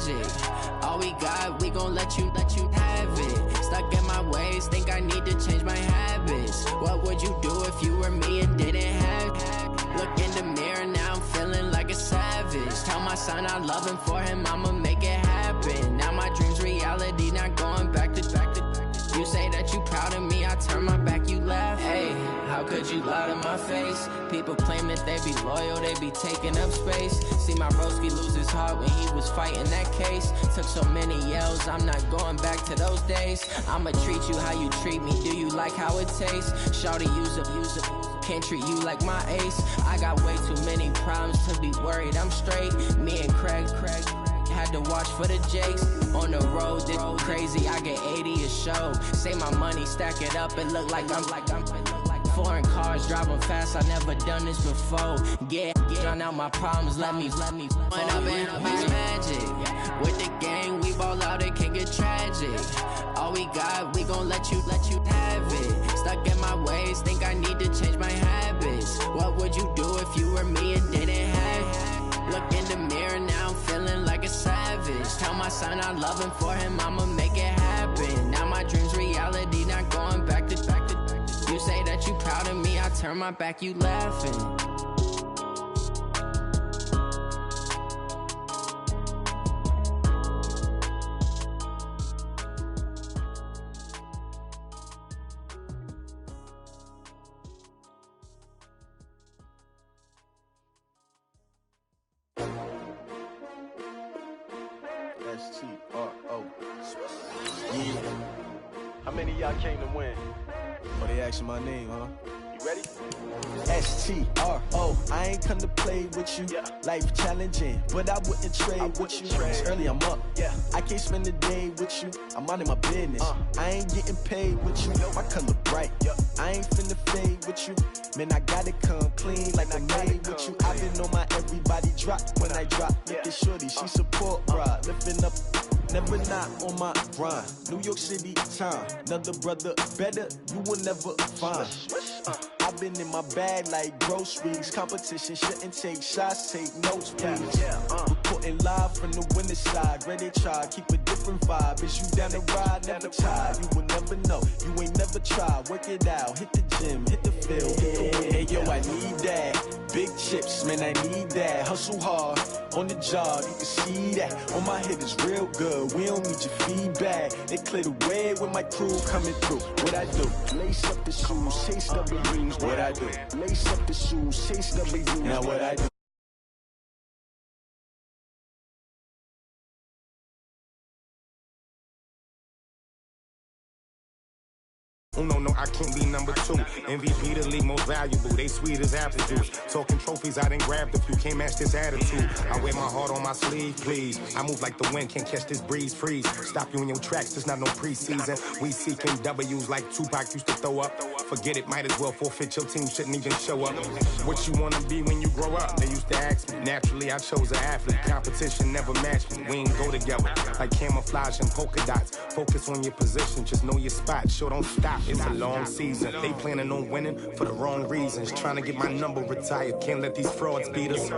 tragic. All we got, we gon' let you have it. Stuck in my ways, think I need to change my habits. What would you do if you were me and didn't have? Look in the mirror, now I'm feeling like a savage. Tell my son I love him, for him I'ma make it happen. Now my dream's reality, not going back to. You say that you proud of me, I turn my back, you laugh. Hey, how could you lie to my face? People claim that they be loyal, they be taking up space. See my broski lose his heart when he was fighting that case. Took so many yells, I'm not going back to those days. I'ma treat you how you treat me, do you like how it tastes? Shawty, use it, can't treat you like my ace. I got way too many problems to be worried, I'm straight. Me and Craig had to watch for the Jakes. On the road, this crazy, I get 80 a show. Say my money, stack it up, it look like I'm foreign cars, driving fast, I never done this before. Get drown out my problems, let me Went up in a beach magic. With the gang, we ball out, it can get tragic. All we got, we gon' let you have it. Stuck in my ways, think I need to change my habits. What would you do if you were me and didn't have? Look in the mirror, now I'm feeling like a savage. Tell my son I love him, for him I'ma make it happen. Now my dream's reality, not going back to. You say that you proud of me, I turn my back, you laughing. S-T-R-O. Yeah. How many of y'all came to win? Oh, they asking my name, huh? You ready? S-T-R-O. I ain't come to play with you. Yeah. Life challenging, but I wouldn't trade with you. It's early, I'm up. Yeah. I can't spend the day with you. I'm minding my business. I ain't getting paid with you. My color bright. Yep. I ain't finna fade with you. Man, I gotta come clean like I made with you. I've been on my everybody drop when I drop. Look at shorty, she support ride. Lifting up, never not on my grind. New York City time, another brother better, you will never find. I've been in my bag like groceries. Competition shouldn't take shots, take notes, please. Reporting live from the winter side. Ready to try, keep a different vibe. Is you down the ride, never tired. You will never know, you ain't never tried. Work it out, hit the gym, hit the field, hit the win. Hey yo, I need that. Big chips, man, I need that. Hustle hard, on the job, you can see that. On my head is real good, we don't need your feedback. They clear the way with my crew coming through. What I do? Lace up the shoes, chase W's. What I do? Lace up the shoes, chase W's. Now what I do? Oh no, I can't be number two. MVP the league most valuable. They sweet as apple juice. Talking trophies, I didn't grab the few. Can't match this attitude. I wear my heart on my sleeve, please. I move like the wind, can't catch this breeze. Freeze. Stop you in your tracks, there's not no preseason. We seeking W's like Tupac used to throw up. Forget it, might as well forfeit. Your team shouldn't even show up. What you wanna be when you grow up? They used to ask me. Naturally, I chose an athlete. Competition never matched me. We ain't go together like camouflage and polka dots. Focus on your position, just know your spot. Sure, don't stop. It's a long season. They planning on winning for the wrong reasons. Trying to get my number retired. Can't let these frauds beat us.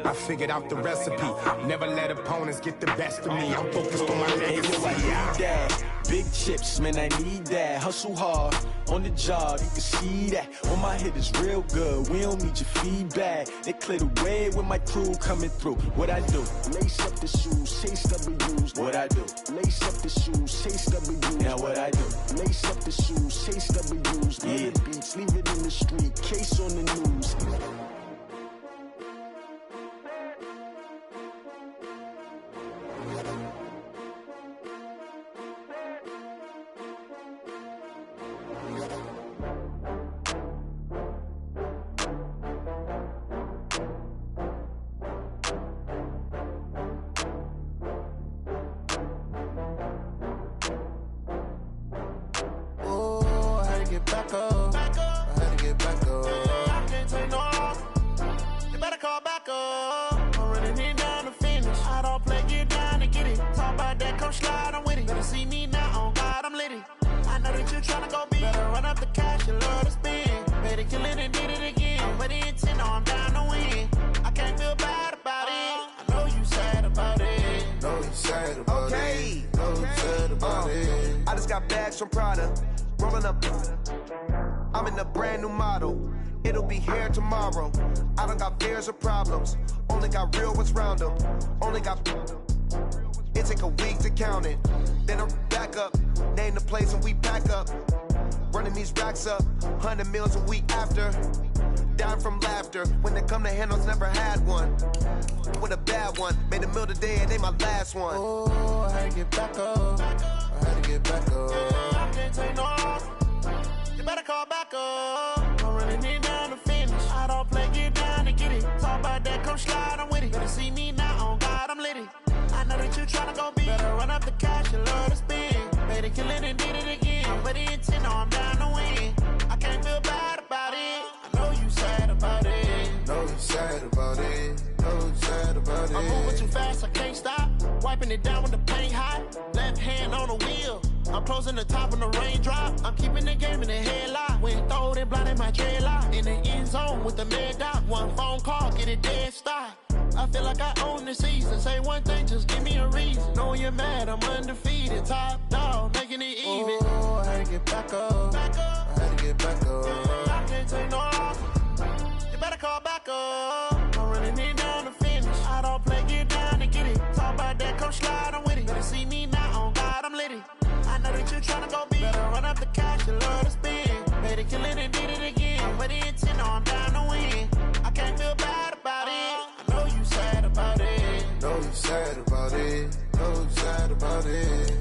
I figured out the recipe. Never let opponents get the best of me. I'm focused on my legacy. I need that. Big chips, man, I need that. Hustle hard, on the job, you can see that. On my head is real good, we don't need your feedback. They clear the way with my crew coming through. What I do? Lace up the shoes, chase W's. What I do? Lace up the shoes, chase W's. Now what I do? Lace up the shoes, chase W's. Yeah. The beats, leave it in the street, case on the news. Sad sad about it. No sad about it. I just got bags from Prada. Rolling up. I'm in a brand new model. It'll be here tomorrow. I don't got fears or problems. Only got real ones round them. Only got. It take a week to count it. Then I'm back up. Name the place and we pack up. Running these racks up. 100 meals a week after. Down from laughter. When they come to handles, never had one. With a bad one. Made a meal today and they my last one. Oh, I had to get back up. I had to get back up. I can't take no off. You better call back up. I'm running it down to finish. I don't play, get down to get it. Talk about that, come slide, I'm with it. Better see me now, on God, I'm litty. I know that you tryna go big. Better run up the cash and love to spend. Made it, kill it, and did it again. I'm ready in 10, no, I'm down to win. I can't feel bad about it. I know you sad about it. No, you sad about it. No, you sad about it. I'm moving too fast, I can't stop. Wiping it down with the paint hot. Left hand on the wheel. I'm closing the top when the raindrop. I'm keeping the game in the headlock. When throwed and blinded my dreadlock. In the end zone with the mad dot. One phone call, get it dead stop. I feel like I own the season. Say one thing, just give me a reason. Knowing you're mad, I'm undefeated. Top dog, making it even. Oh, I had to get back up. Back up. I had to get back up. I can't take no off. You better call back up. I'm running it down to finish. I don't play, get down to get it. Talk about that, come slide, I'm with it. Better see me now, on God, I'm litty. I know that you tryna go big. Better run up the cash and love to spend. Made it, kill it, and did it again. I'm ready in 10, no, I'm down to win. I can't feel bad about it. I know you sad about it. No, you sad about it. No, you sad about it.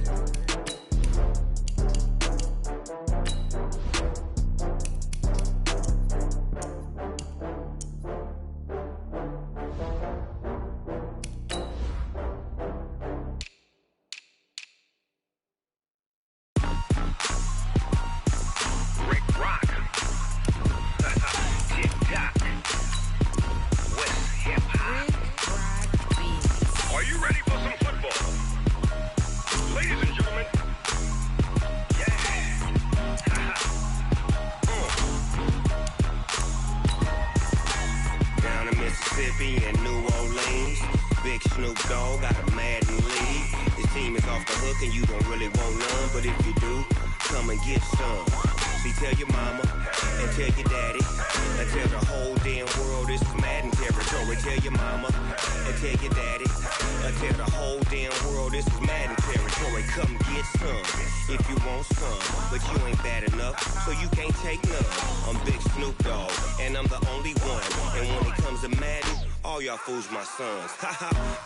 My sons,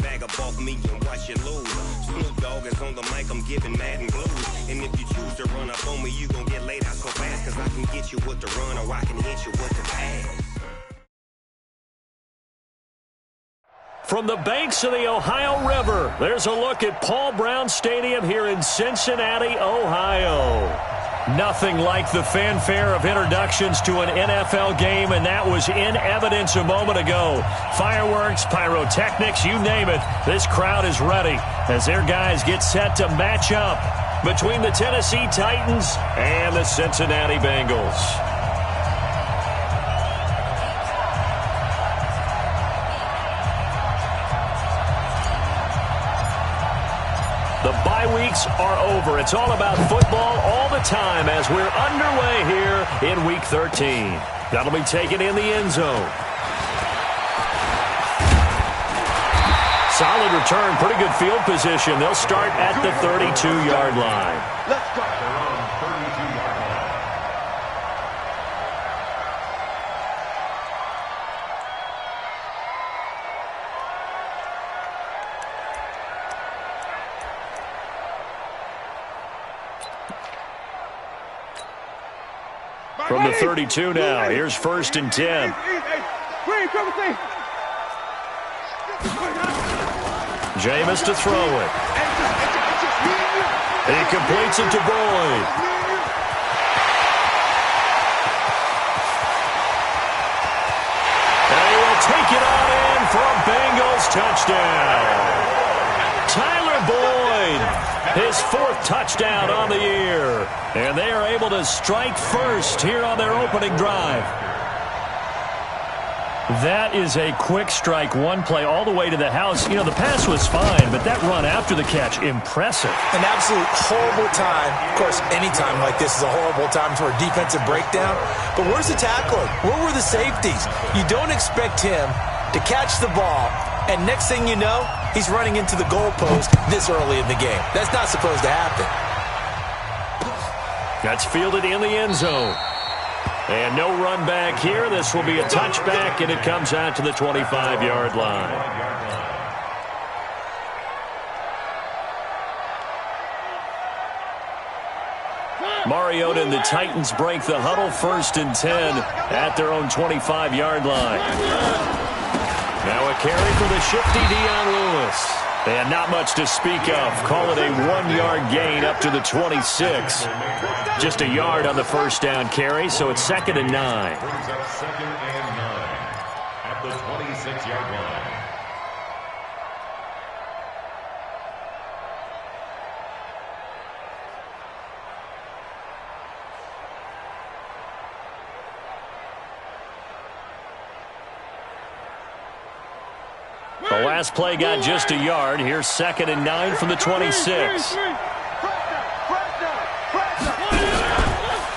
bag up off me and watch you lose. Snoop Dogg is on the mic, I'm giving Madden blues. And if you choose to run up on me, you gon' get laid out so fast. Cause I can get you with the run or I can hit you with the pass. From the banks of the Ohio River, there's a look at Paul Brown Stadium here in Cincinnati, Ohio. Nothing like the fanfare of introductions to an NFL game, and that was in evidence a moment ago. Fireworks, pyrotechnics, you name it. This crowd is ready as their guys get set to match up between the Tennessee Titans and the Cincinnati Bengals. The bye weeks are over. It's all about football all the time as we're underway here in Week 13. That'll be taken in the end zone. Solid return, pretty good field position. They'll start at the 32-yard line. Let's go. From the 32 now, here's 1st and 10. Jameis to throw it. He completes it to Boyd. And he will take it on in for a Bengals touchdown. Tyler Boyd. His 4th touchdown on the year. And they are able to strike first here on their opening drive. That is a quick strike, one play all the way to the house. You know, the pass was fine, but that run after the catch, impressive. An absolute horrible time. Of course, any time like this is a horrible time for a defensive breakdown. But where's the tackler? Where were the safeties? You don't expect him to catch the ball, and next thing you know, he's running into the goalpost this early in the game. That's not supposed to happen. That's fielded in the end zone. And no run back here. This will be a touchback, and it comes out to the 25-yard line. Mariota and the Titans break the huddle, 1st and 10 at their own 25-yard line. Now a carry for the shifty Dion Lewis. And not much to speak of. Call it a 1-yard gain up to the 26. Just a yard on the first down carry, so it's 2nd and 9. Brings up 2nd and 9 at the 26-yard line. The last play got just a yard. Here's 2nd and 9 from the 26.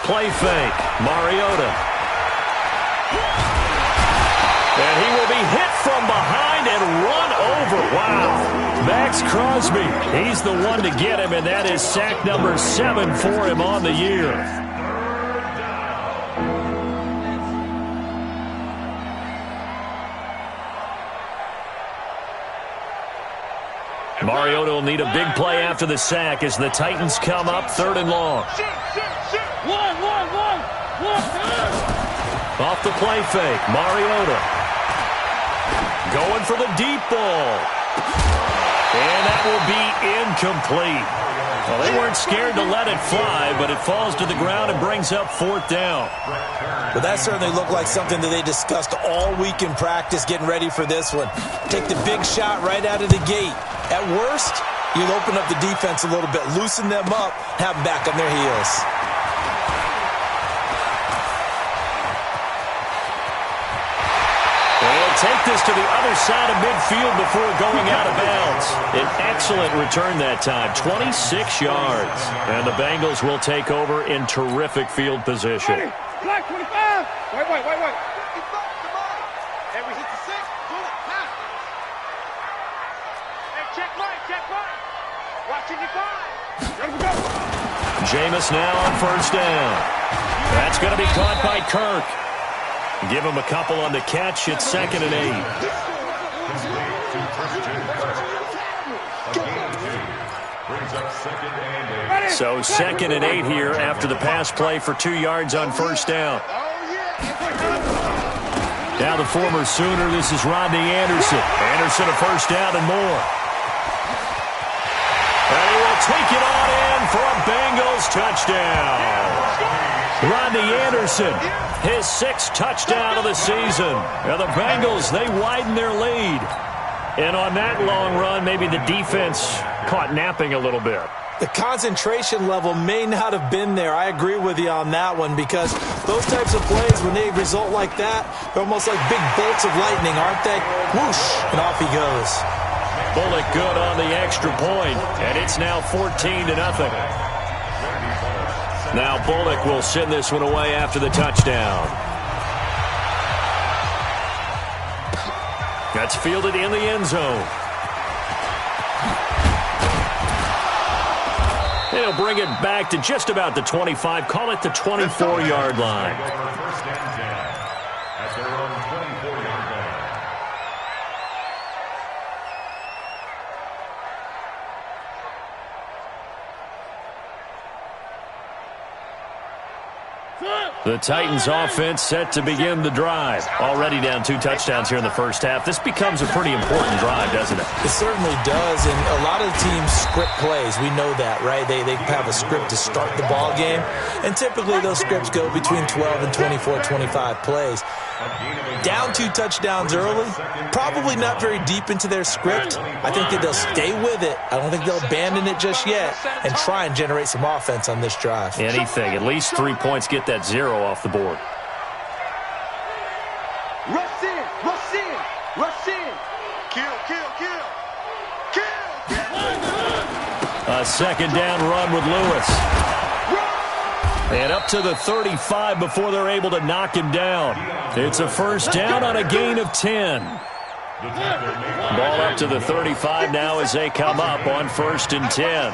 Play fake. Mariota. And he will be hit from behind and run over. Wow. Max Crosby. He's the one to get him, and that is sack number 7 for him on the year. Mariota will need a big play after the sack as the Titans come up 3rd and long. Off the play fake, Mariota. Going for the deep ball. And that will be incomplete. Well, they weren't scared to let it fly, but it falls to the ground and brings up 4th down. Well, that certainly looked like something that they discussed all week in practice getting ready for this one. Take the big shot right out of the gate. At worst, you'll open up the defense a little bit, loosen them up, have them back on their heels. They'll take this to the other side of midfield before going out of bounds. An excellent return that time, 26 yards. And the Bengals will take over in terrific field position. Black 25. Wait. And we hit the 6. Pull it. Pass. Hey, check right. Watching your 5. Let him go. Jameis now on 1st down. That's going to be caught by Kirk. Give him a couple on the catch. It's 2nd and 8. So 2nd and 8 here after the pass play for 2 yards on 1st down. Now the former Sooner, this is Rodney Anderson. Anderson a 1st down and more. And he will take it on in for a Bengals touchdown. Rodney Anderson, his 6th touchdown of the season. And the Bengals, they widen their lead. And on that long run, maybe the defense caught napping a little bit. The concentration level may not have been there. I agree with you on that one because those types of plays, when they result like that, they're almost like big bolts of lightning, aren't they? Whoosh, and off he goes. Bullock good on the extra point, and it's now 14-0. Now Bullock will send this one away after the touchdown. That's fielded in the end zone. They'll bring it back to just about the 25. Call it the 24-yard line. First and 10 at their own 24-yard line. The Titans offense set to begin the drive. Already down 2 touchdowns here in the first half. This becomes a pretty important drive, doesn't it? It certainly does, and a lot of teams script plays. We know that, right? They have a script to start the ball game, and typically those scripts go between 12 and 24, 25 plays. Down 2 touchdowns early, probably not very deep into their script. I think that they'll stay with it. I don't think they'll abandon it just yet and try and generate some offense on this drive. Anything. At least 3 points, get that 0 off the board. Rush in. A second down run with Lewis. And up to the 35 before they're able to knock him down. It's a first down on a gain of 10. Ball up to the 35 now as they come up on 1st and 10.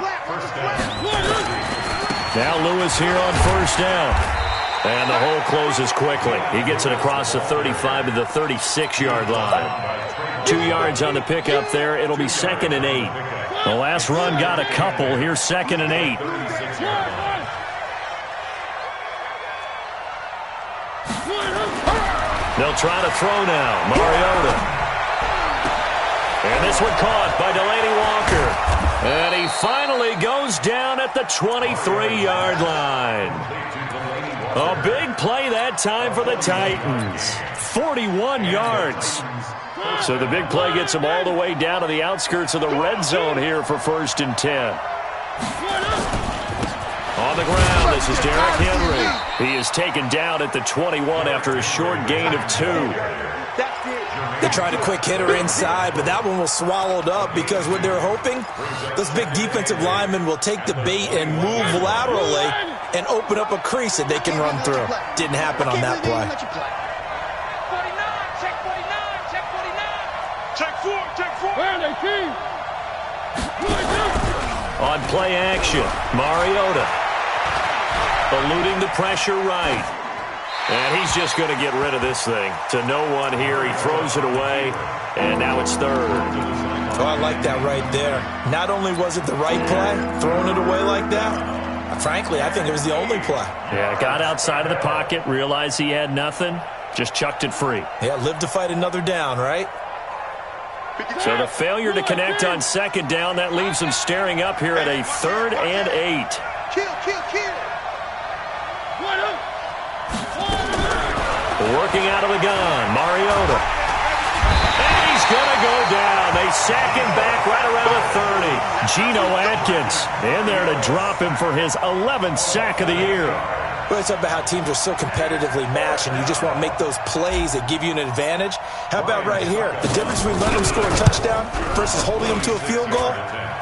Now Lewis here on first down. And the hole closes quickly. He gets it across the 35 to the 36-yard line. 2 yards on the pickup there. It'll be 2nd and 8. The last run got a couple. Here's 2nd and 8. They'll try to throw now. Mariota. And this one caught by Delaney Walker. And he finally goes down at the 23-yard line. A big play that time for the Titans. 41 yards. So the big play gets him all the way down to the outskirts of the red zone here for 1st and 10. On the ground, this is Derrick Henry. He is taken down at the 21 after a short gain of 2. They tried a quick hitter inside, but that one was swallowed up because what they're hoping, those big defensive linemen will take the bait and move laterally and open up a crease that they can run through. Didn't happen on that play. Check 4. Where are they, team? On play action, Mariota eluding the pressure right. And he's just going to get rid of this thing. To no one here. He throws it away, and now it's 3rd. Oh, I like that right there. Not only was it the right play, throwing it away like that, frankly, I think it was the only play. Yeah, got outside of the pocket, realized he had nothing, just chucked it free. Yeah, live to fight another down, right? So the failure to connect on 2nd down, that leaves him staring up here at a 3rd and 8. Kill. Working out of the gun, Mariota. And he's going to go down. They sack him back right around the 30. Geno Atkins in there to drop him for his 11th sack of the year. Well, it's about how teams are so competitively matched, and you just want to make those plays that give you an advantage. How about right here? The difference between letting them score a touchdown versus holding them to a field goal,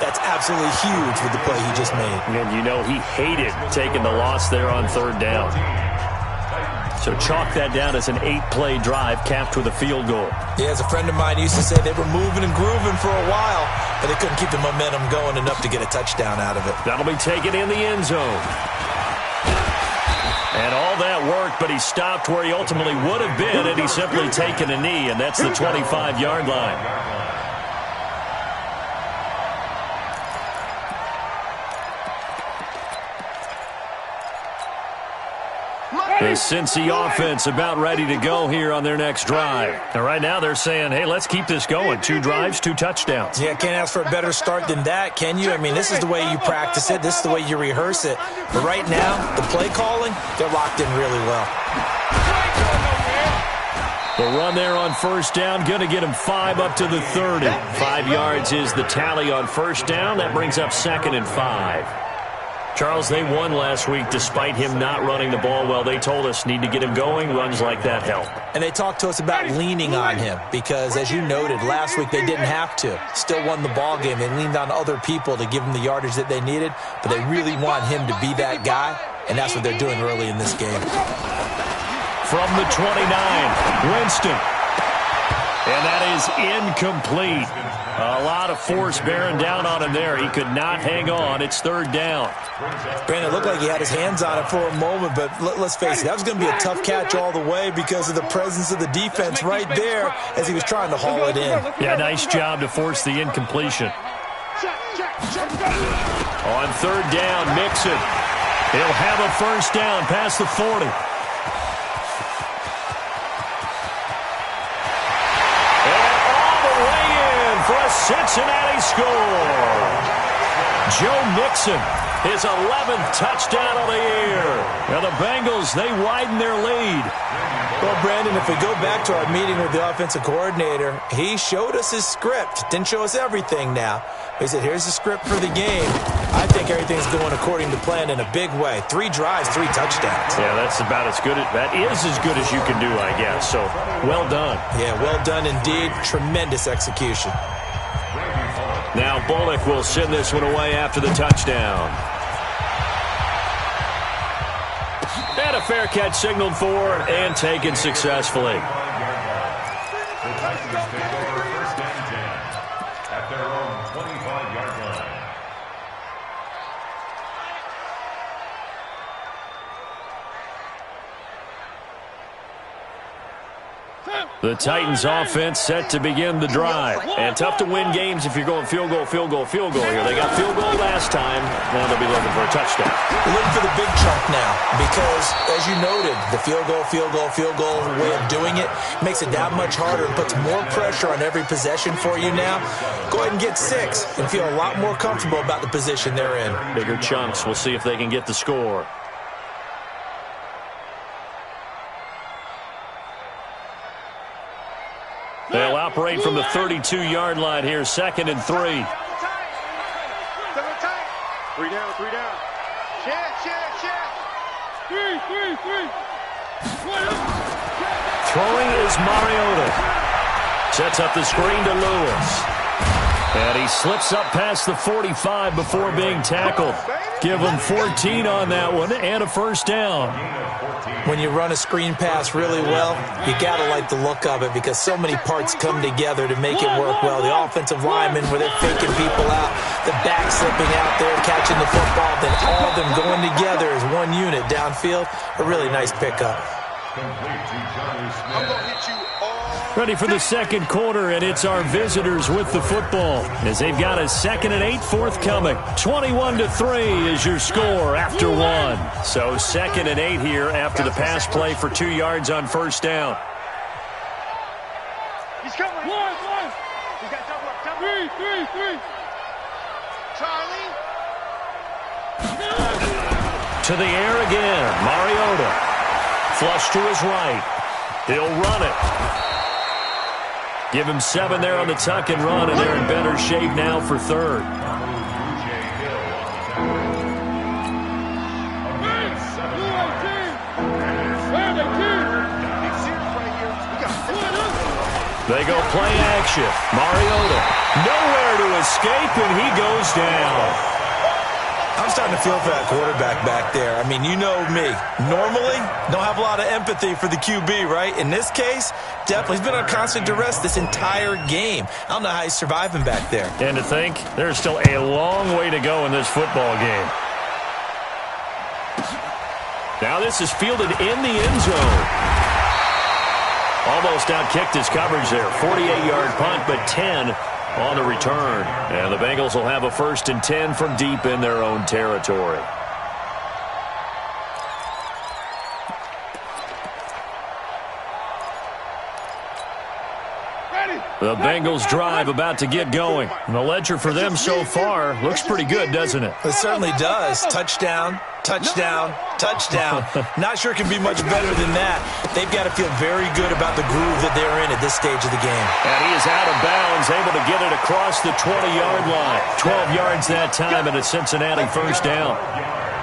that's absolutely huge with the play he just made. And you know he hated taking the loss there on 3rd down. So chalk that down as an 8-play drive capped with a field goal. Yeah, as a friend of mine used to say, they were moving and grooving for a while, but they couldn't keep the momentum going enough to get a touchdown out of it. That'll be taken in the end zone. And all that worked, but he stopped where he ultimately would have been had he simply taken a knee, and that's the 25-yard line. The Cincy offense about ready to go here on their next drive. And right now they're saying, hey, let's keep this going. 2 drives, 2 touchdowns. Yeah, can't ask for a better start than that, can you? I mean, this is the way you practice it. This is the way you rehearse it. But right now, the play calling, they're locked in really well. The run there on 1st down, going to get him 5 up to the 30. 5 yards is the tally on 1st down. That brings up 2nd and 5. Charles, they won last week despite him not running the ball well. They told us need to get him going. Runs like that help. And they talked to us about leaning on him because, as you noted, last week they didn't have to. Still won the ball game. They leaned on other people to give them the yardage that they needed, but they really want him to be that guy, and that's what they're doing early in this game. From the 29, Winston. And that is incomplete. A lot of force bearing down on him there. He could not hang on. It's 3rd down. Brandon, it looked like he had his hands on it for a moment, but let's face it, that was going to be a tough catch all the way because of the presence of the defense right there as he was trying to haul it in. Yeah, nice job to force the incompletion. On 3rd down, Mixon. He'll have a first down past the 40. For a Cincinnati score. Joe Mixon, his 11th touchdown of the year. Now the Bengals, they widen their lead. Well, Brandon, if we go back to our meeting with the offensive coordinator, he showed us his script. Didn't show us everything now. He said, here's the script for the game. I think everything's going according to plan in a big way. 3 drives, 3 touchdowns. Yeah, that's about as good. That is as good as you can do, I guess. So, well done. Yeah, well done indeed. Tremendous execution. Now Bullock will send this one away after the touchdown. And a fair catch signaled for and taken successfully. The Titans take over first and 10 at their own 25-yard line. The Titans offense set to begin the drive. And tough to win games if you're going field goal, field goal, field goal here. They got field goal last time. Now they'll be looking for a touchdown. We're looking for the big chunk now because, as you noted, the field goal way of doing it makes it that much harder and puts more pressure on every possession for you now. Go ahead and get 6 and feel a lot more comfortable about the position they're in. Bigger chunks. We'll see if they can get the score. They'll operate from the 32-yard line here, 2nd and 3. 3 down. Check. 3. Throwing is Mariota. Sets up the screen to Lewis. And he slips up past the 45 before being tackled. Give him 14 on that one and a first down. When you run a screen pass really well, you got to like the look of it because so many parts come together to make it work well. The offensive linemen, where they're faking people out, the back slipping out there, catching the football, then all of them going together as one unit downfield. A really nice pickup. I'm going to hit you all. Ready for the second quarter, and it's our visitors with the football as they've got a 2nd and 8 forthcoming. 21-3 is your score after 1. So 2nd and 8 here after the pass play for 2 yards on first down. He's coming. 1. He's got double up. 3. Charlie. To the air again. Mariota. Flush to his right. He'll run it. Give him 7 there on the tuck and run, and they're in better shape now for 3rd. They go play action. Mariota. Nowhere to escape, and he goes down. I'm starting to feel for that quarterback back there. I mean, you know me. Normally, don't have a lot of empathy for the QB, right? In this case, definitely. He's been on constant duress this entire game. I don't know how he's surviving back there. And to think, there's still a long way to go in this football game. Now this is fielded in the end zone. Almost outkicked his coverage there. 48-yard punt, but 10 on the return. And the Bengals will have a 1st and 10 from deep in their own territory. The Bengals drive about to get going. And the ledger for them so far looks pretty good, doesn't it? It certainly does. Touchdown. Not sure it can be much better than that. They've got to feel very good about the groove that they're in at this stage of the game. And he is out of bounds, able to get it across the 20-yard line. 12 yards that time and a Cincinnati first down.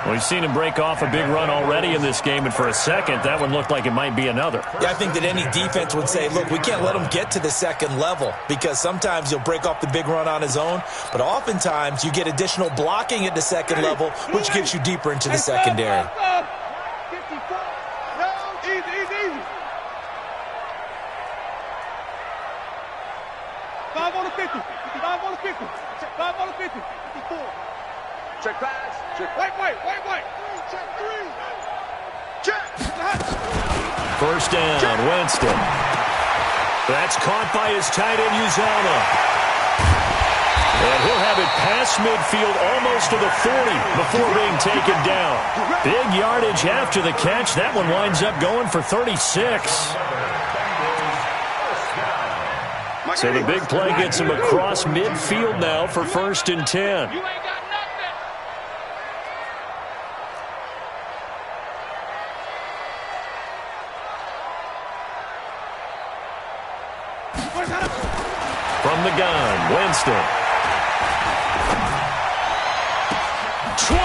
We've seen him break off a big run already in this game, and for a second, that one looked like it might be another. Yeah, I think that any defense would say, look, we can't let him get to the second level because sometimes he'll break off the big run on his own, but oftentimes you get additional blocking at the second level, which gets you deeper into the secondary. 55. No, easy. 5 on the 50. 5 on the 50. 5 on the 50. 54. Check pass. Check. Wait. Check 3. Check. First down, Winston. That's caught by his tight end, Uzama. And he'll have it past midfield almost to the 40 before being taken down. Big yardage after the catch. That one winds up going for 36. So the big play gets him across midfield now for 1st and 10. From the gun, Winston. 20!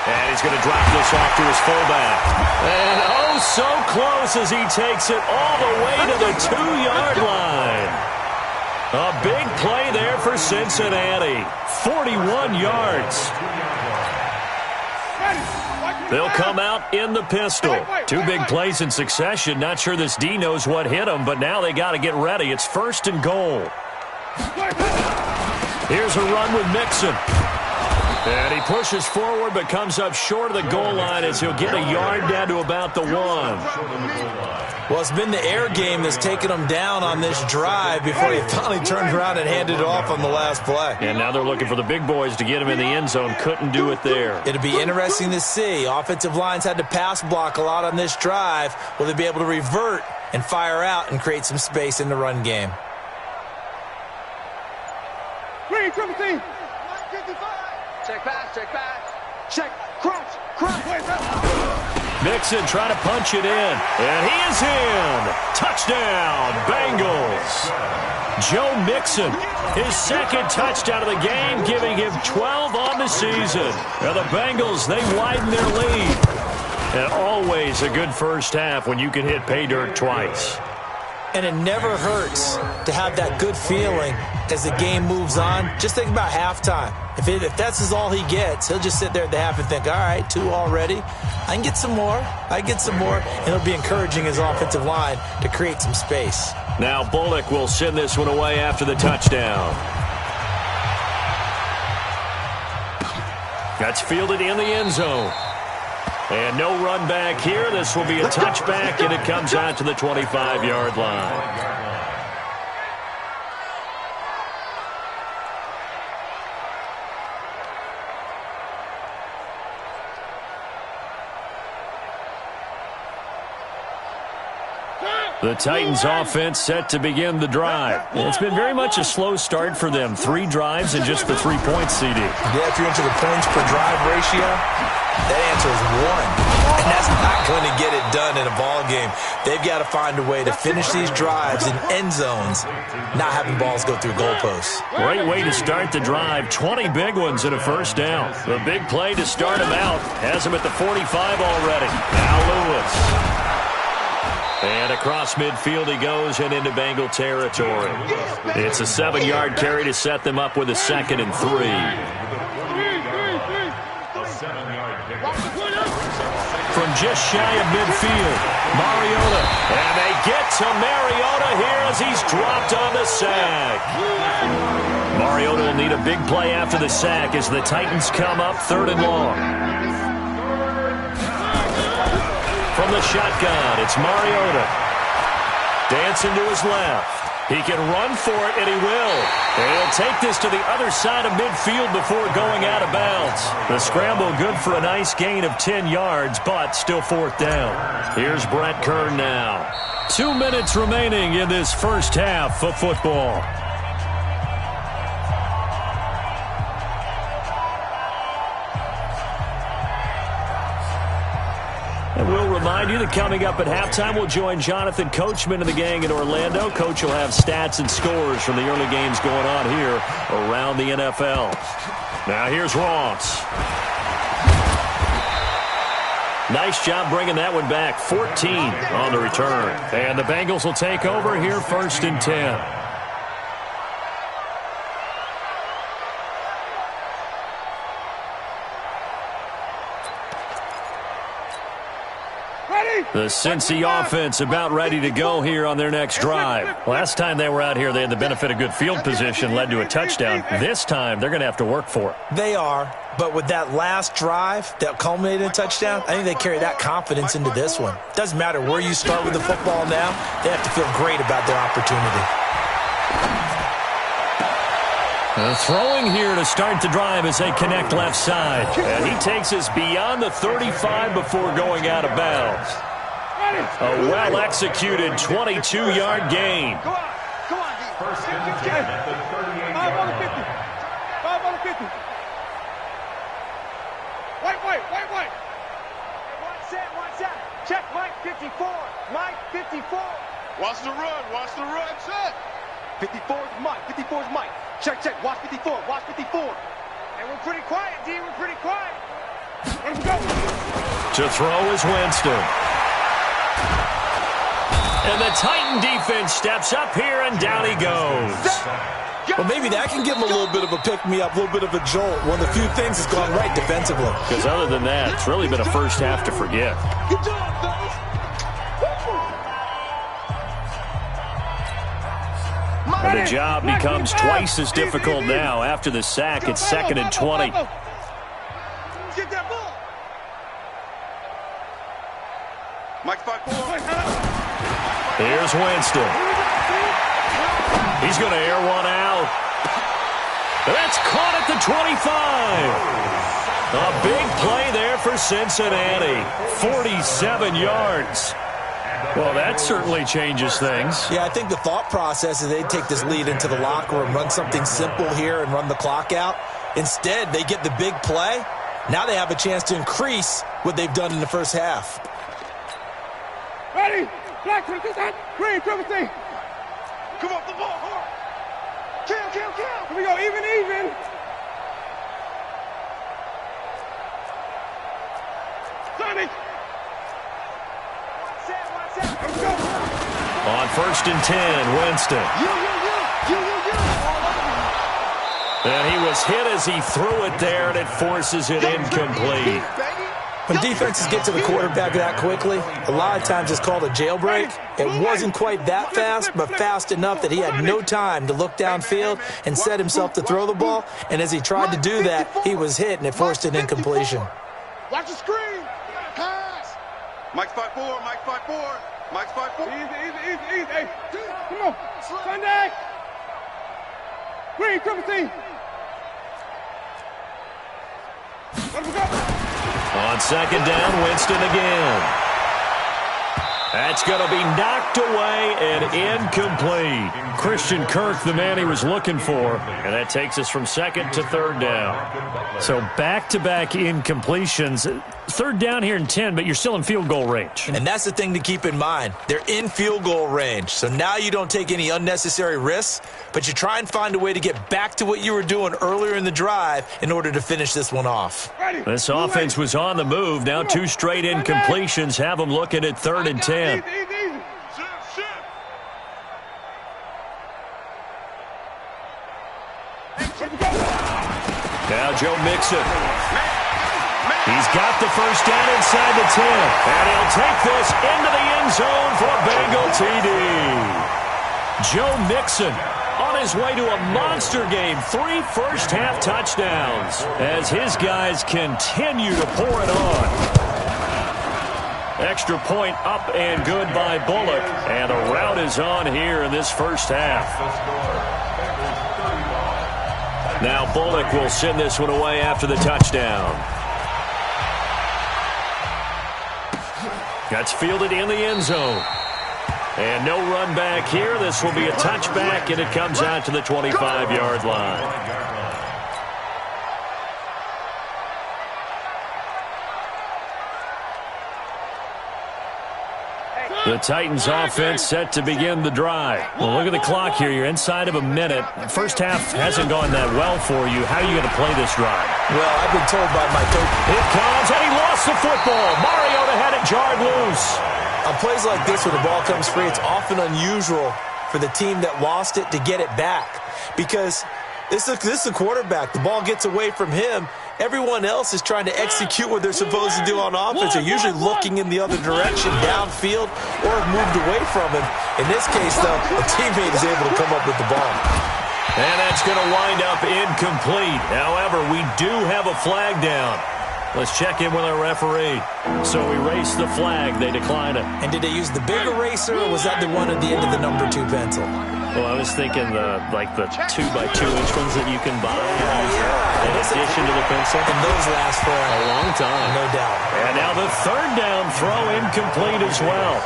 And he's going to drop this off to his fullback. And oh, so close as he takes it all the way to the 2-yard line. A big play there for Cincinnati. 41 yards. They'll come out in the pistol. Two big plays in succession. Not sure this D knows what hit them, but now they got to get ready. It's 1st and goal. Here's a run with Mixon. And he pushes forward but comes up short of the goal line as he'll get a yard down to about the 1. Well, it's been the air game that's taken them down on this drive before he finally turned around and handed it off on the last play. And now they're looking for the big boys to get him in the end zone. Couldn't do it there. It'll be interesting to see. Offensive lines had to pass block a lot on this drive. Will they be able to revert and fire out and create some space in the run game? Green, triple team. 55. Check pass, check pass. Check, crunch, crunch. Mixon trying to punch it in. And he is in. Touchdown, Bengals. Joe Mixon, his 2nd touchdown of the game, giving him 12 on the season. Now the Bengals, they widen their lead. And always a good first half when you can hit pay dirt twice. And it never hurts to have that good feeling as the game moves on. Just think about halftime. If that's all he gets, he'll just sit there at the half and think, all right, 2 already. I can get some more. And it'll be encouraging his offensive line to create some space. Now Bullock will send this one away after the touchdown. That's fielded in the end zone. And no run back here. This will be a touchback, and it comes out to the 25-yard line. The Titans offense set to begin the drive. And it's been very much a slow start for them. 3 drives and just the 3 points, CD. Yeah, if you're into the points per drive ratio, that answer is 1. And that's not going to get it done in a ball game. They've got to find a way to finish these drives in end zones, not having balls go through goalposts. Great way to start the drive. 20 big ones and a first down. The big play to start him out. Has him at the 45 already. Now Lewis. And across midfield he goes and into Bengal territory. It's a 7-yard carry to set them up with a 2nd and 3. From just shy of midfield, Mariota. And they get to Mariota here as he's dropped on the sack. Mariota will need a big play after the sack as the Titans come up 3rd and long. From the shotgun, it's Mariota. Dancing to his left. He can run for it, and he will. And he'll take this to the other side of midfield before going out of bounds. The scramble good for a nice gain of 10 yards, but still 4th down. Here's Brett Kern now. 2 minutes remaining in this first half of football. And we'll remind you that coming up at halftime, we'll join Jonathan Coachman and the gang in Orlando. Coach will have stats and scores from the early games going on here around the NFL. Now here's Ross. Nice job bringing that one back. 14 on the return. And the Bengals will take over here 1st and 10. The Cincy offense about ready to go here on their next drive. Last time they were out here, they had the benefit of good field position, led to a touchdown. This time, they're going to have to work for it. They are, but with that last drive that culminated in a touchdown, I think they carry that confidence into this one. Doesn't matter where you start with the football now, they have to feel great about their opportunity. Throwing here to start the drive as they connect left side. And he takes us beyond the 35 before going out of bounds. A well-executed 22-yard gain. Go on, first and 10 at the 38-yard line. 5 on the 50. White. One set. Check, Mike, 54. Mike, 54. Watch the run, set. 54 is Mike. Check, watch 54. And we're pretty quiet, D, Let's go. To throw is Winston. And the Titan defense steps up here, and down he goes. Well, maybe that can give him a little bit of a pick-me-up, a little bit of a jolt. One of the few things that's gone right defensively. Because other than that, it's really been a first half to forget. Good job, fellas. And the job becomes twice as difficult now. After the sack, it's 2nd and 20. Get that ball. Mike 5-4. Here's Winston. He's going to air one out. That's caught at the 25. A big play there for Cincinnati. 47 yards. Well, that certainly changes things. Yeah, I think the thought process is they'd take this lead into the locker room, run something simple here and run the clock out. Instead, they get the big play. Now they have a chance to increase what they've done in the first half. Ready? Black, green, triple C. Come off the ball, hard. Kill. Here we go, even. Sonny. On 1st and 10, Winston. And he was hit as he threw it there, and it forces it incomplete. When defenses get to the quarterback that quickly, a lot of times it's called a jailbreak. It wasn't quite that fast, but fast enough that he had no time to look downfield and set himself to throw the ball. And as he tried to do that, he was hit, and it forced an incompletion. Watch the screen. Pass. Mike's 5-4. Mike's 5-4. Easy. Hey, come on. Sunday. Green, triple C. Let him go. On 2nd down, Winston again. That's going to be knocked away and incomplete. Christian Kirk, the man he was looking for. And that takes us from 2nd to 3rd down. So back-to-back incompletions. 3rd down here and 10, but you're still in field goal range. And that's the thing to keep in mind. They're in field goal range. So now you don't take any unnecessary risks, but you try and find a way to get back to what you were doing earlier in the drive in order to finish this one off. This offense was on the move. Now 2 straight incompletions have them looking at 3rd and 10. Now Joe Mixon. He's got the first down inside the 10. And he'll take this into the end zone for a Bengal TD. Joe Mixon on his way to a monster game. 3 first-half touchdowns as his guys continue to pour it on. Extra point up and good by Bullock. And the rout is on here in this first half. Now Bullock will send this one away after the touchdown. That's fielded in the end zone. And no run back here. This will be a touchback, and it comes out to the 25-yard line. The Titans offense set to begin the drive. Well, look at the clock here. You're inside of a minute. First half hasn't gone that well for you. How are you going to play this drive? Well, I've been told by my coach. It comes, and he lost the football. Mariota had it jarred loose. On plays like this, when the ball comes free, it's often unusual for the team that lost it to get it back. Because this is the quarterback. The ball gets away from him. Everyone else is trying to execute what they're supposed to do on offense. They're usually looking in the other direction, downfield, or have moved away from him. In this case, though, a teammate is able to come up with the ball. And that's going to wind up incomplete. However, we do have a flag down. Let's check in with our referee. So erase the flag. They decline it. And did they use the big eraser, or was that the one at the end of the number 2 pencil? Well, I was thinking the 2x2-inch ones that you can buy in addition to the pencil. And those last for a long time. No doubt. And now the 3rd down throw incomplete as well.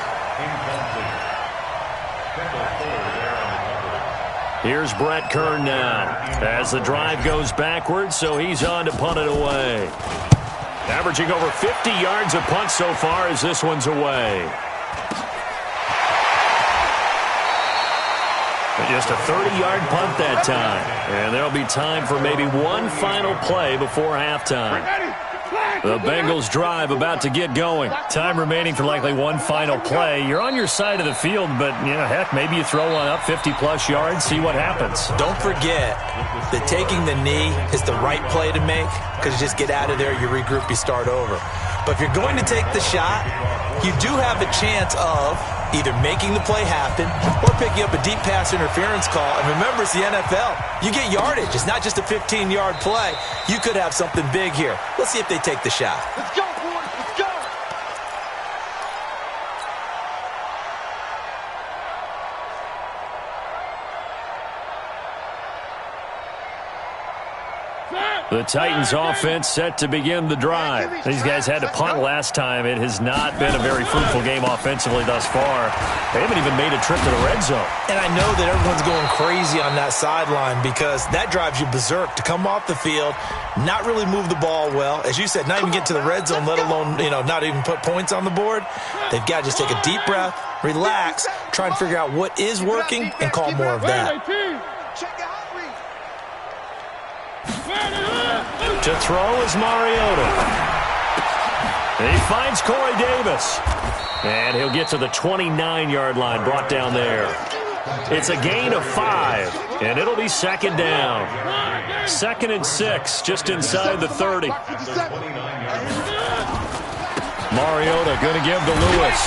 Here's Brett Kern now as the drive goes backwards, so he's on to punt it away. Averaging over 50 yards a punt so far as this one's away. Just a 30-yard punt that time. And there'll be time for maybe one final play before halftime. The Bengals drive about to get going. Time remaining for likely one final play. You're on your side of the field, but, heck, maybe you throw one up 50-plus yards, see what happens. Don't forget that taking the knee is the right play to make because you just get out of there, you regroup, you start over. But if you're going to take the shot, you do have a chance of either making the play happen or picking up a deep pass interference call. And remember, it's the NFL. You get yardage. It's not just a 15-yard play. You could have something big here. Let's see if they take the shot. Let's go, boys. Let's go. The Titans offense set to begin the drive. These guys had to punt last time. It has not been a very fruitful game offensively thus far. They haven't even made a trip to the red zone. And I know that everyone's going crazy on that sideline because that drives you berserk to come off the field, not really move the ball well. As you said, not even get to the red zone, let alone, not even put points on the board. They've got to just take a deep breath, relax, try and figure out what is working and call more of that. To throw is Mariota. He finds Corey Davis. And he'll get to the 29-yard line, brought down there. It's a gain of 5, and it'll be second down. 2nd and 6, just inside the 30. Mariota going to give to Lewis.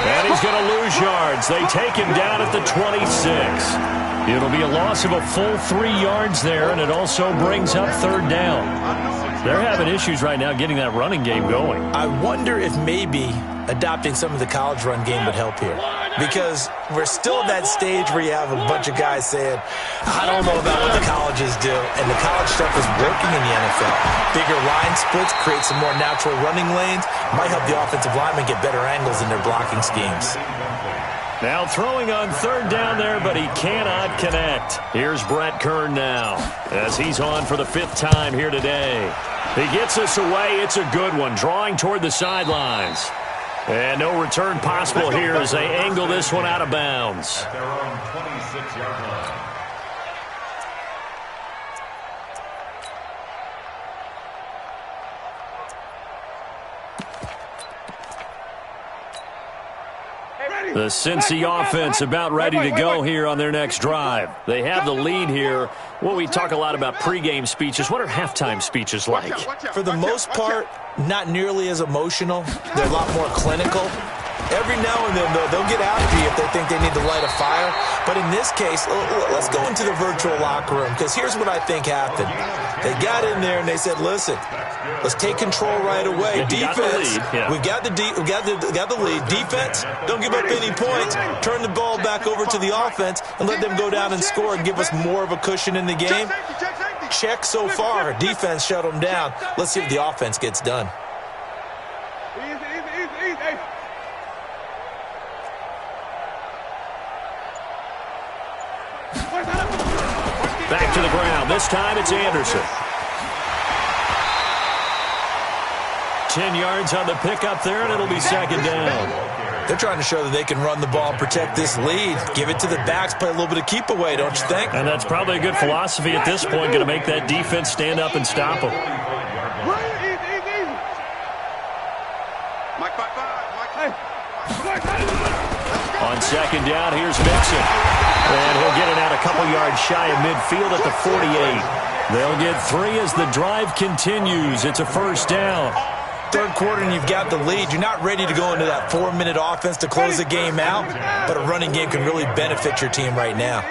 And he's going to lose yards. They take him down at the 26. It'll be a loss of a full 3 yards there, and it also brings up 3rd down. They're having issues right now getting that running game going. I wonder if maybe adopting some of the college run game would help here. Because we're still at that stage where you have a bunch of guys saying, I don't know about what the colleges do. And the college stuff is working in the NFL. Bigger line splits, create some more natural running lanes. Might help the offensive linemen get better angles in their blocking schemes. Now throwing on 3rd down there, but he cannot connect. Here's Brett Kern now as he's on for the 5th time here today. He gets us away. It's a good one, drawing toward the sidelines. And no return possible here as they angle this one out of bounds. At their own 26-yard line. The Cincy offense about ready to go here on their next drive. They have the lead here. Well, we talk a lot about pregame speeches. What are halftime speeches like? For the most part, not nearly as emotional. They're a lot more clinical. Every now and then, though, they'll get after you if they think they need to light a fire. But in this case, let's go into the virtual locker room, because here's what I think happened. They got in there and they said, listen, let's take control right away. Defense, we've got the lead. Defense, don't give up any points. Turn the ball back over to the offense and let them go down and score and give us more of a cushion in the game. Check so far. Defense shut them down. Let's see if the offense gets done. Back to the ground. This time it's Anderson. 10 yards on the pickup there, and it'll be second down. They're trying to show that they can run the ball and protect this lead. Give it to the backs, play a little bit of keep away, don't you think? And that's probably a good philosophy at this point, going to make that defense stand up and stop them. On second down, here's Mixon. And he'll get it out a couple yards shy of midfield at the 48. They'll get 3 as the drive continues. It's a first down. Third quarter and you've got the lead. You're not ready to go into that 4-minute offense to close the game out, but a running game can really benefit your team right now.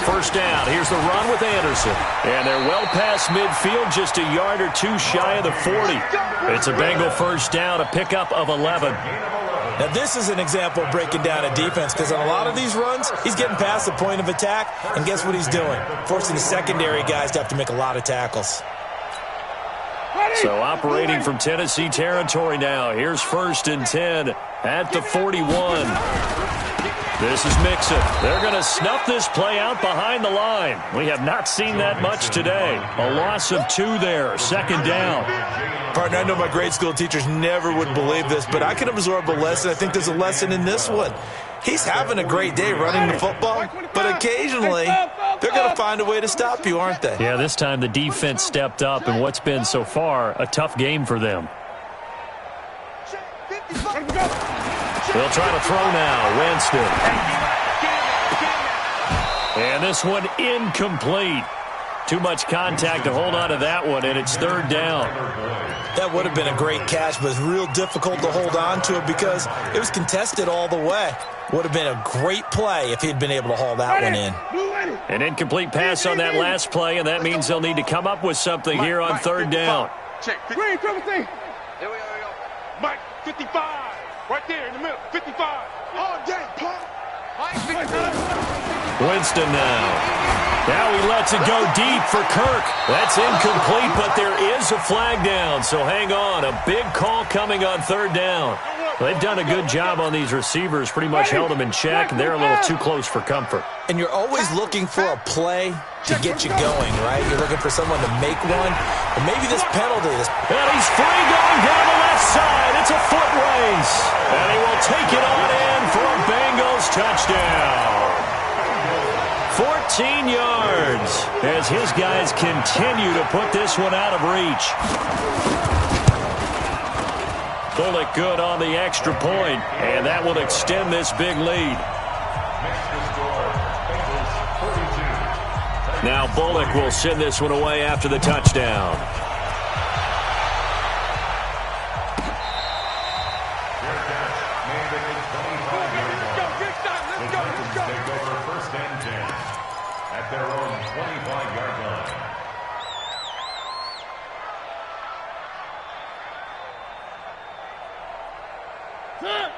First down. Here's the run with Anderson. And they're well past midfield, just a yard or 2 shy of the 40. It's a Bengal first down, a pickup of 11. Now, this is an example of breaking down a defense, because on a lot of these runs, he's getting past the point of attack, and guess what he's doing? Forcing the secondary guys to have to make a lot of tackles. So operating from Tennessee territory now. Here's 1st and 10 at the 41. This is Mixon. They're going to snuff this play out behind the line. We have not seen that much today. A loss of 2 there. Second down. Partner, I know my grade school teachers never would believe this, but I can absorb a lesson. I think there's a lesson in this one. He's having a great day running the football, but occasionally they're going to find a way to stop you, aren't they? Yeah, this time the defense stepped up in what's been so far a tough game for them. They'll try to throw now. Winston. And this one incomplete. Too much contact to hold on to that one, and it's third down. That would have been a great catch, but it's real difficult to hold on to it because it was contested all the way. Would have been a great play if he'd been able to haul that one in. An incomplete pass on that last play, and that means they'll need to come up with something here on third down. Check. Green, triple T. Here we go. Mike, 55. Right there in the middle. 55. All day, pump. Mike, 55. Winston now. Now he lets it go deep for Kirk. That's incomplete, but there is a flag down, so hang on. A big call coming on third down. They've done a good job on these receivers, pretty much held them in check, and they're a little too close for comfort. And you're always looking for a play to get you going, right? You're looking for someone to make one. Or maybe this penalty. And he's free going down the left side. It's a foot race. And he will take it on in for a Bengals touchdown. 14 yards as his guys continue to put this one out of reach. Bullock good on the extra point, and that will extend this big lead. Now Bullock will send this one away after the touchdown.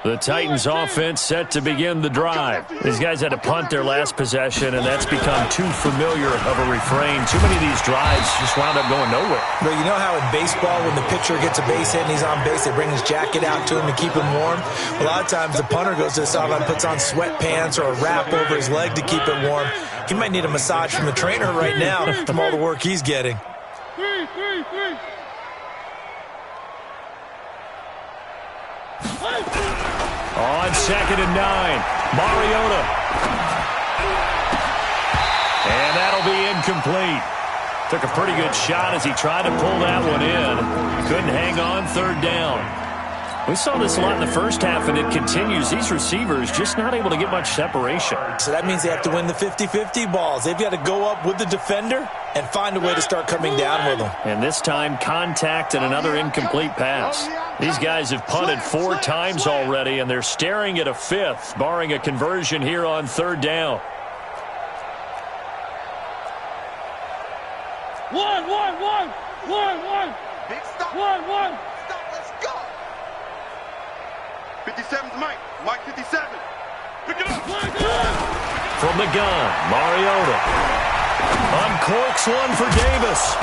The Titans offense set to begin the drive. These guys had to punt their last possession, and that's become too familiar of a refrain. Too many of these drives just wound up going nowhere. But you know how in baseball, when the pitcher gets a base hit and he's on base, they bring his jacket out to him to keep him warm? A lot of times the punter goes to the sideline, puts on sweatpants or a wrap over his leg to keep it warm. He might need a massage from the trainer right now from all the work he's getting. On 2nd and 9, Mariota. And that'll be incomplete. Took a pretty good shot as he tried to pull that one in. Couldn't hang on third down. We saw this a lot in the first half, and it continues. These receivers just not able to get much separation. So that means they have to win the 50-50 balls. They've got to go up with the defender and find a way to start coming down with them. And this time, contact and another incomplete pass. These guys have punted 4 times already, and they're staring at a 5th, barring a conversion here on third down. One. Big stop. One. Stop, let's go. 57's Mike. Mike 57. Pick it up. From the gun, Mariota. Uncorks one for Davis.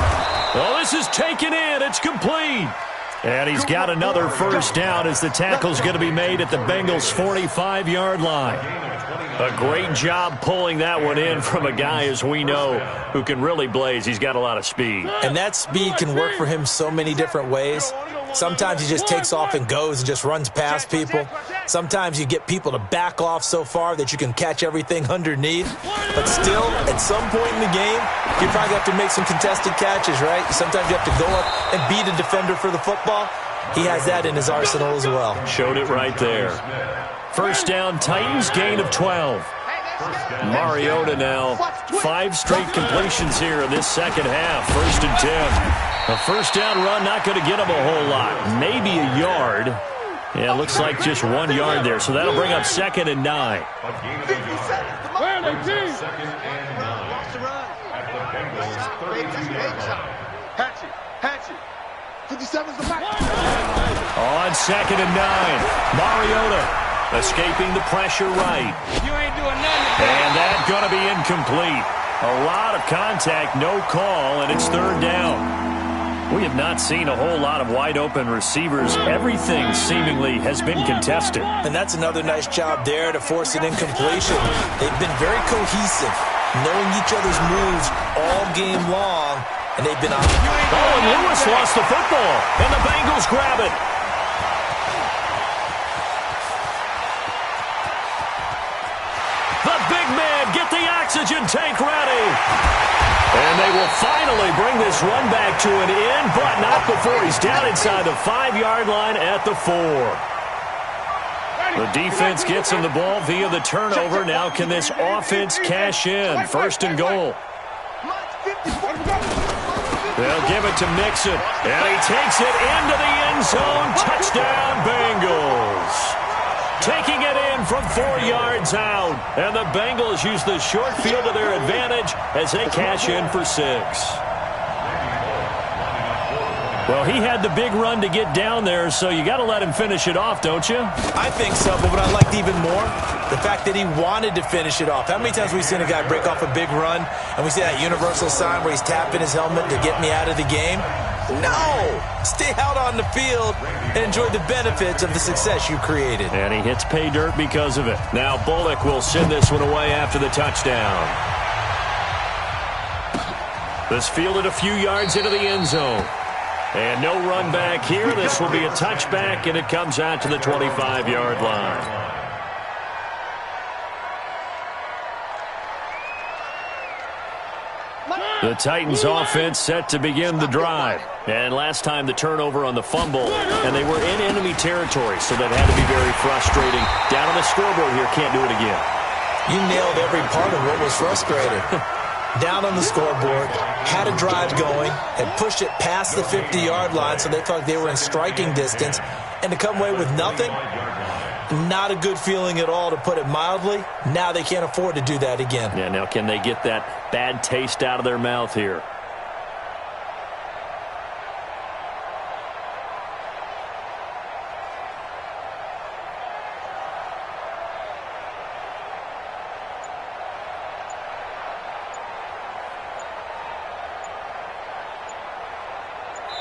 Oh, this is taken in. It's complete. And he's got another first down as the tackle's going to be made at the Bengals' 45-yard line. A great job pulling that one in from a guy, as we know, who can really blaze. He's got a lot of speed. And that speed can work for him so many different ways. Sometimes he just takes off and goes and just runs past people. Sometimes you get people to back off so far that you can catch everything underneath. But still, at some point in the game, you probably have to make some contested catches, right? Sometimes you have to go up and beat a defender for the football. He has that in his arsenal as well. Showed it right there. First down, Titans, gain of 12. Mariota now, 5 straight completions here in this second half. 1st and 10. A first down run, not going to get him a whole lot. Maybe a yard. Yeah, it looks like just 1 yard there. So that'll bring up 2nd and 9. 2nd and 9. At the Bengals' 32-yard line. Hatchet. 57's the back. On 2nd and 9, Mariota escaping the pressure right. You ain't doing nothing. And that's going to be incomplete. A lot of contact, no call, and it's third down. We have not seen a whole lot of wide-open receivers. Everything seemingly has been contested. And that's another nice job there to force an incompletion. They've been very cohesive, knowing each other's moves all game long, and they've been on. Oh, and Lewis lost the football, and the Bengals grab it. oxygen tank ready. And they will finally bring this run back to an end, but not before he's down inside the 5-yard line at the 4. The defense gets him the ball via the turnover. Now can this offense cash in? 1st and goal. They'll give it to Mixon, and he takes it into the end zone. Touchdown, Bengals. Taking it in from 4 yards out. And the Bengals use the short field to their advantage as they cash in for 6. Well, he had the big run to get down there, so you got to let him finish it off, don't you? I think so, but what I liked even more, the fact that he wanted to finish it off. How many times have we seen a guy break off a big run, and we see that universal sign where he's tapping his helmet to get me out of the game? No! Stay out on the field and enjoy the benefits of the success you created. And he hits pay dirt because of it. Now Bullock will send this one away after the touchdown. This fielded a few yards into the end zone. And no run back here. This will be a touchback, and it comes out to the 25-yard line. The Titans offense set to begin the drive. And last time the turnover on the fumble, and they were in enemy territory, so that had to be very frustrating. Down on the scoreboard here, can't do it again. You nailed every part of what was frustrating. Down on the scoreboard, had a drive going, had pushed it past the 50-yard line, so they felt like they were in striking distance, and to come away with nothing, not a good feeling at all, to put it mildly. Now they can't afford to do that again. Yeah, now can they get that bad taste out of their mouth here?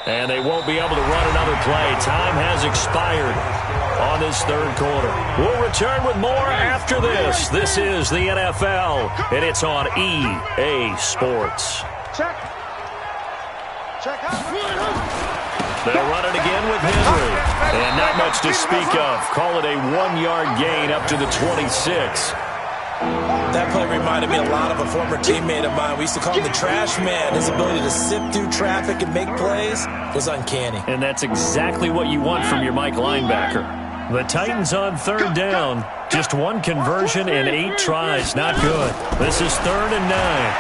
And they won't be able to run another play. Time has expired on this 3rd quarter. We'll return with more after this. This is the NFL, and it's on EA Sports. Check. Check out. They'll run it again with Henry. And not much to speak of. Call it a 1-yard gain up to the 26. That play reminded me a lot of a former teammate of mine. We used to call him the trash man. His ability to sift through traffic and make plays was uncanny. And that's exactly what you want from your Mike linebacker. The Titans on 3rd down. Just 1 conversion and 8 tries. Not good. This is 3rd and 9.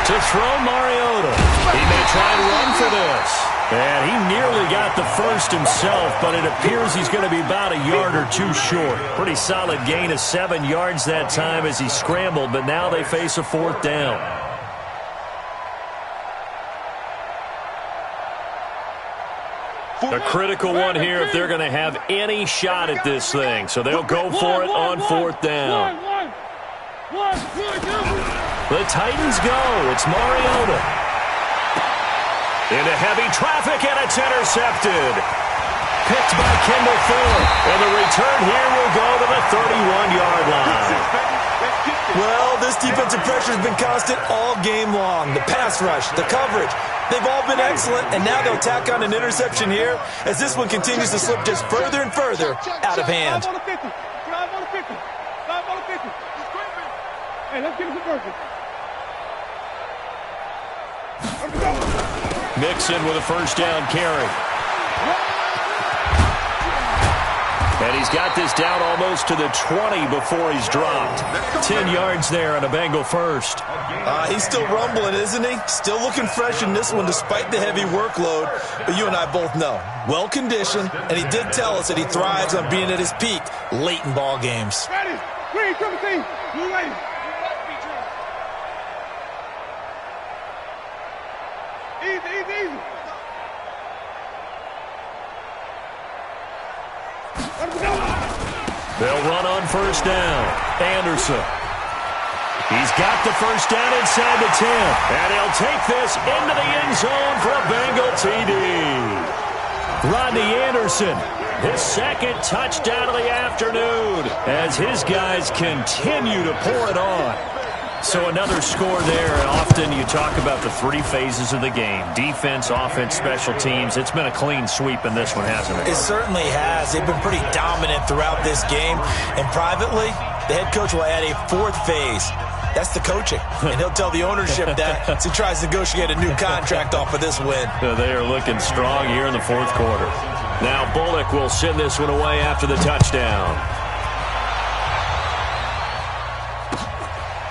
To throw Mariota. He may try and run for this. And he nearly got the first himself, but it appears he's going to be about a yard or 2 short. Pretty solid gain of 7 yards that time as he scrambled, but now they face a 4th down. A critical one here if they're going to have any shot at this thing. So they'll go for it on 4th down. The Titans go. It's Mariota. Into heavy traffic, and it's intercepted. Picked by Kendall Fuller. And the return here will go to the 31-yard line. Well, this defensive pressure has been constant all game long. The pass rush, the coverage, they've all been excellent, and now they'll tack on an interception here as this one continues to slip just further and further out of hand. Drive on the 50. Hey, let's get it converted. Mixon with a 1st down carry. And he's got this down almost to the 20 before he's dropped. 10 yards there on a Bengal first. He's still rumbling, isn't he? Still looking fresh in this one despite the heavy workload. But you and I both know, well-conditioned, and he did tell us that he thrives on being at his peak late in ball games. Ready. Green, 17. Blue lady. Easy. They'll run on 1st down. Anderson. He's got the 1st down inside the 10. And he'll take this into the end zone for a Bengal TD. Rodney Anderson, his 2nd touchdown of the afternoon as his guys continue to pour it on. So another score there, and often you talk about the 3 phases of the game. Defense, offense, special teams. It's been a clean sweep in this one, hasn't it? It certainly has. They've been pretty dominant throughout this game. And privately, the head coach will add a 4th phase. That's the coaching. And he'll tell the ownership that as he tries to negotiate a new contract off of this win. They are looking strong here in the fourth quarter. Now Bullock will send this one away after the touchdown.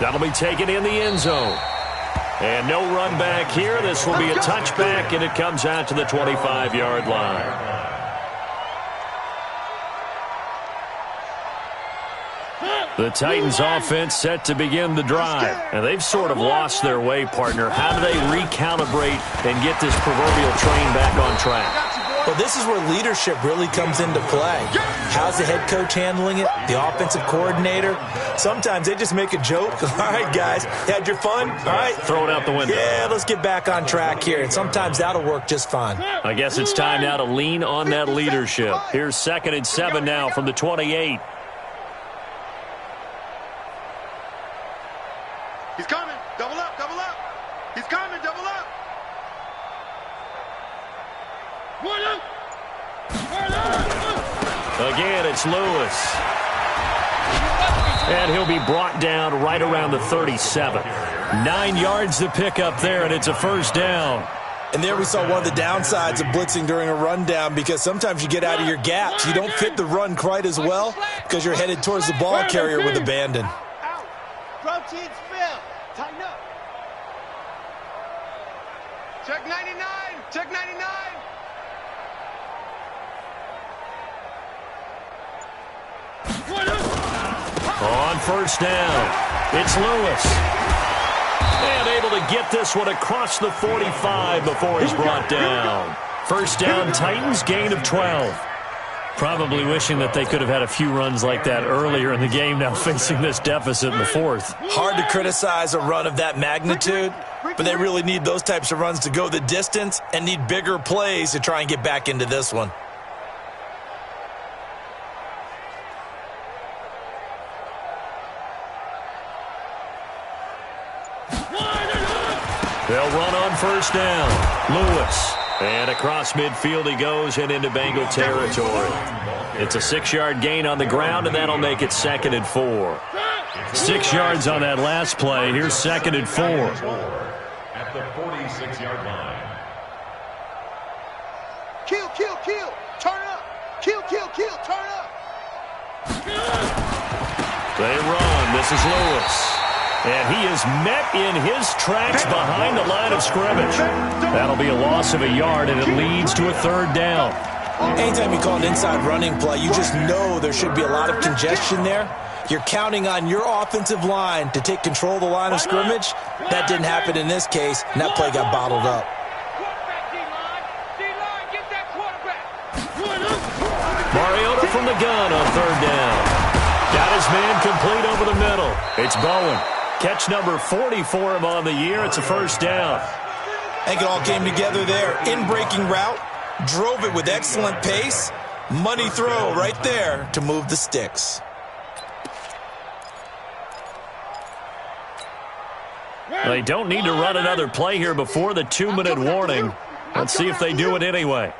That'll be taken in the end zone. And no run back here. This will be a touchback, and it comes out to the 25-yard line. The Titans offense set to begin the drive. And they've sort of lost their way, partner. How do they recalibrate and get this proverbial train back on track? Well, this is where leadership really comes into play. How's the head coach handling it? The offensive coordinator? Sometimes they just make a joke. All right, guys, had your fun? All right. Throw it out the window. Yeah, let's get back on track here. And sometimes that'll work just fine. I guess it's time now to lean on that leadership. Here's 2nd and 7 now from the 28. He's coming. Double up, double up. He's coming, double up. Again, it's Lewis. And he'll be brought down right around the 37. 9 yards to pick up there, and it's a first down. And there we saw one of the downsides of blitzing during a rundown, because sometimes you get out of your gaps. You don't fit the run quite as well because you're headed towards the ball carrier with abandon. Protein spill. Tighten up. Check 99. Check 99. On first down, it's Lewis. And able to get this one across the 45 before he's brought down. First down, Titans, gain of 12. Probably wishing that they could have had a few runs like that earlier in the game, now facing this deficit in the fourth. Hard to criticize a run of that magnitude, but they really need those types of runs to go the distance and need bigger plays to try and get back into this one. They'll run on first down. Lewis. And across midfield he goes and into Bengal territory. It's a 6-yard gain on the ground, and that'll make it 2nd and 4. 6 yards on that last play. Here's 2nd and 4. At the 46-yard line. Kill, kill, kill. Turn up. Kill, kill, kill. Turn up. They run. This is Lewis. And he is met in his tracks behind the line of scrimmage. That'll be a loss of a yard, and it leads to a 3rd down. Anytime you call an inside running play, you just know there should be a lot of congestion there. You're counting on your offensive line to take control of the line of scrimmage. That didn't happen in this case, and that play got bottled up. Mariota from the gun on 3rd down. Got his man complete over the middle. It's Bowen. Catch number 40 for him on the year. It's a first down. I think it all came together there. In-breaking route. Drove it with excellent pace. Money throw right there to move the sticks. They don't need to run another play here before the 2-minute warning. Let's see if they do it anyway.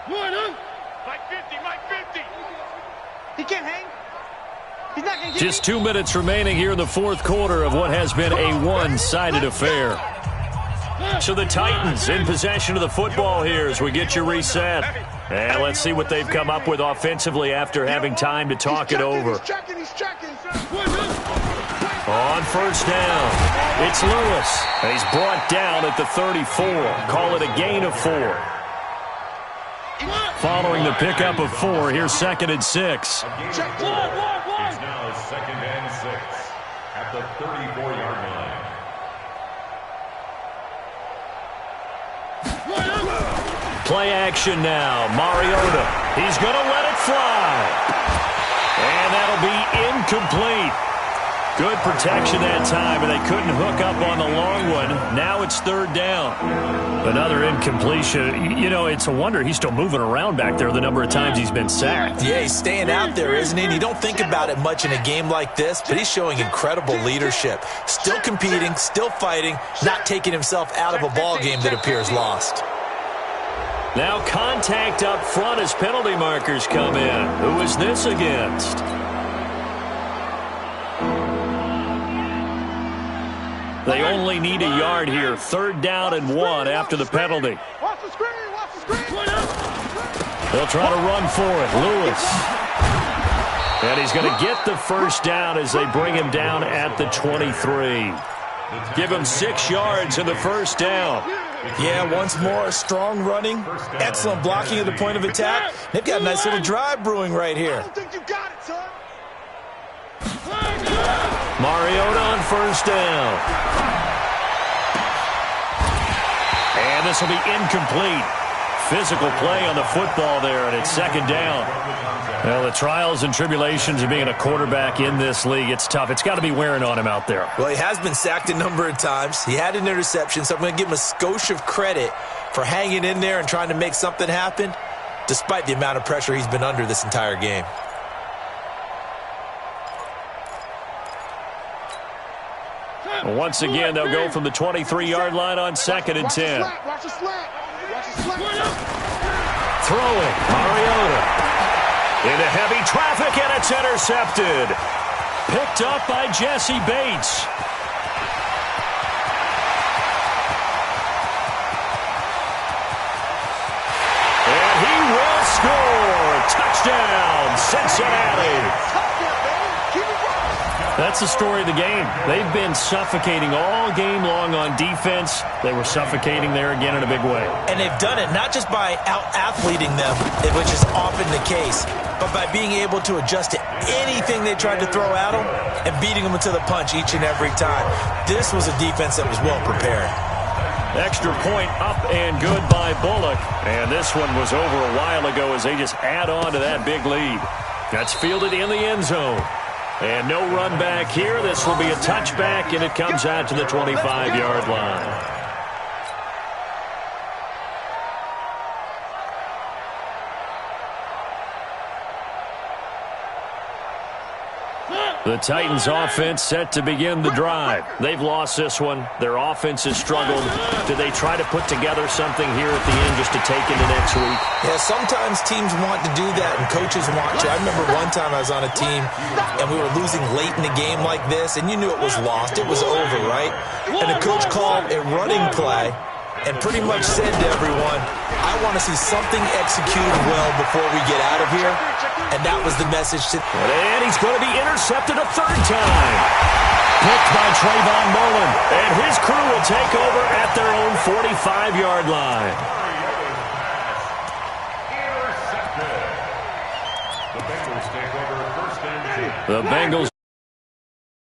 Mike 50, Mike 50. He can't hang. He's not gonna get Just 2 minutes remaining here in the fourth quarter of what has been a one-sided affair. So the Titans in possession of the football here as we get you reset. And let's see what they've come up with offensively after having time to talk it over. He's checking. On first down, it's Lewis. And he's brought down at the 34. Call it a gain of 4. Following the pickup of 4, here's 2nd and 6. It's now 2nd and 6 at the 34-yard line. Play action now. Mariota. He's going to let it fly. And that'll be incomplete. Good protection that time, and they couldn't hook up on the long one. Now it's 3rd down. Another incompletion. You know, it's a wonder he's still moving around back there the number of times he's been sacked. Yeah, he's staying out there, isn't he? And you don't think about it much in a game like this, but he's showing incredible leadership. Still competing, still fighting, not taking himself out of a ball game that appears lost. Now contact up front as penalty markers come in. Who is this against? They only need a yard here. 3rd down and 1 after the penalty. Watch the screen, watch the screen. They'll try to run for it. Lewis. And he's going to get the 1st down as they bring him down at the 23. Give him 6 yards in the 1st down. Yeah, once more, strong running, excellent blocking at the point of attack. They've got a nice little drive brewing right here. I don't think you got it, son. Mariota on 1st down. And this will be incomplete. Physical play on the football there, and it's 2nd down. Well, the trials and tribulations of being a quarterback in this league, it's tough. It's got to be wearing on him out there. Well, he has been sacked a number of times. He had an interception, so I'm going to give him a skosh of credit for hanging in there and trying to make something happen, despite the amount of pressure he's been under this entire game. Once again, they'll go from the 23-yard line on 2nd and 10. Watch the slant. Watch the slant. Throwing, Mariota. Into heavy traffic, and it's intercepted. Picked up by Jesse Bates. And he will score. Touchdown, Cincinnati. That's the story of the game. They've been suffocating all game long on defense. They were suffocating there again in a big way. And they've done it not just by out-athleting them, which is often the case, but by being able to adjust to anything they tried to throw at them and beating them to the punch each and every time. This was a defense that was well prepared. Extra point up and good by Bullock. And this one was over a while ago as they just add on to that big lead. That's fielded in the end zone. And no run back here. This will be a touchback, and it comes out to the 25-yard line. The Titans offense set to begin the drive. They've lost this one. Their offense has struggled. Do they try to put together something here at the end just to take into next week? Yeah, sometimes teams want to do that and coaches want to. I remember one time I was on a team and we were losing late in the game like this, and you knew it was lost. It was over, right? And the coach called a running play and pretty much said to everyone, I want to see something executed well before we get out of here. And that was the message to... And he's going to be intercepted a 3rd time. Picked by Trayvon Mullen. And his crew will take over at their own 45-yard line. The Bengals take over 1st and 10. The Bengals